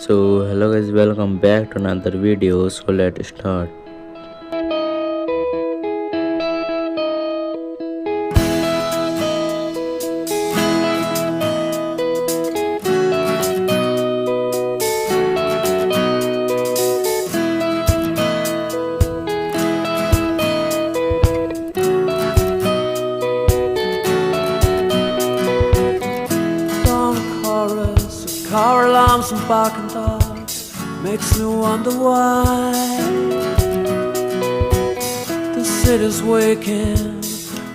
So hello guys, welcome back to another video. So let's start. Car alarms and barking dogs makes me wonder why the city's waking,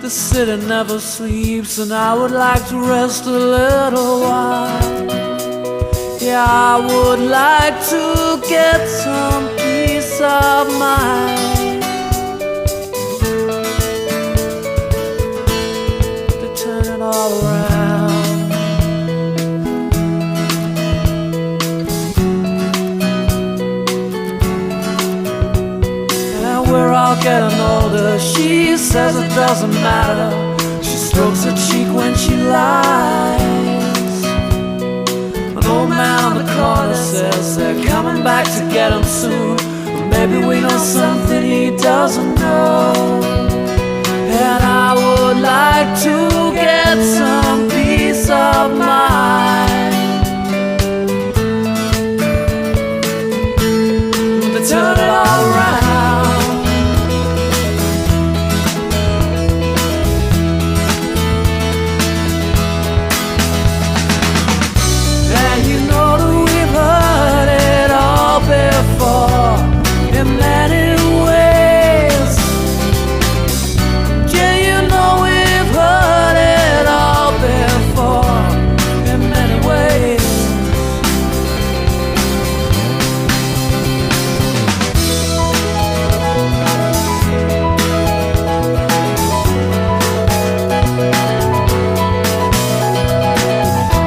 the city never sleeps, and I would like to rest a little while. Yeah, I would like to get some peace of mind. To turn it all around. We're all getting older, she says it doesn't matter. She strokes her cheek when she lies. An old man on the corner says they're coming back to get him soon, but maybe we know something he doesn't know. And I would like to get some peace of mind. To turn it all around. In many ways, yeah, you know we've heard it all before. In many ways,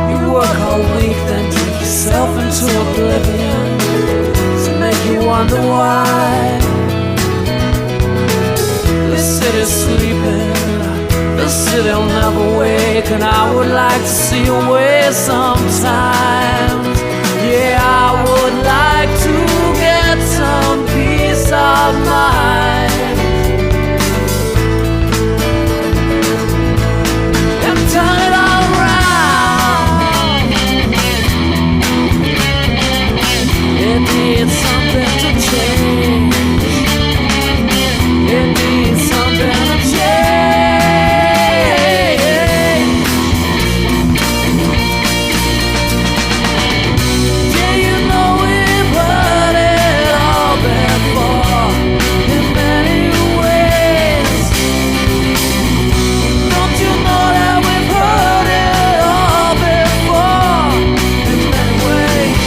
you work all week, then drink yourself into oblivion. You wonder why the city's sleeping, the city'll never wake, and I would like to see you away sometimes. Yeah, I would like to get some peace of mind and turn it all around. It needs something to change. It needs something to change. Yeah, you know we've heard it all before. In many ways, don't you know that we've heard it all before? In many ways.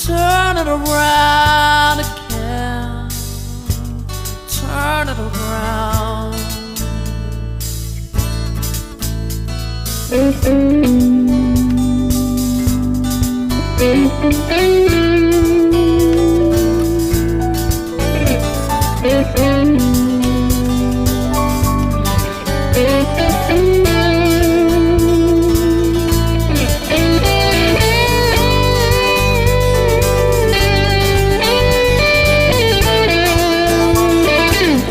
Turn it around again, turn it around. Mm-hmm.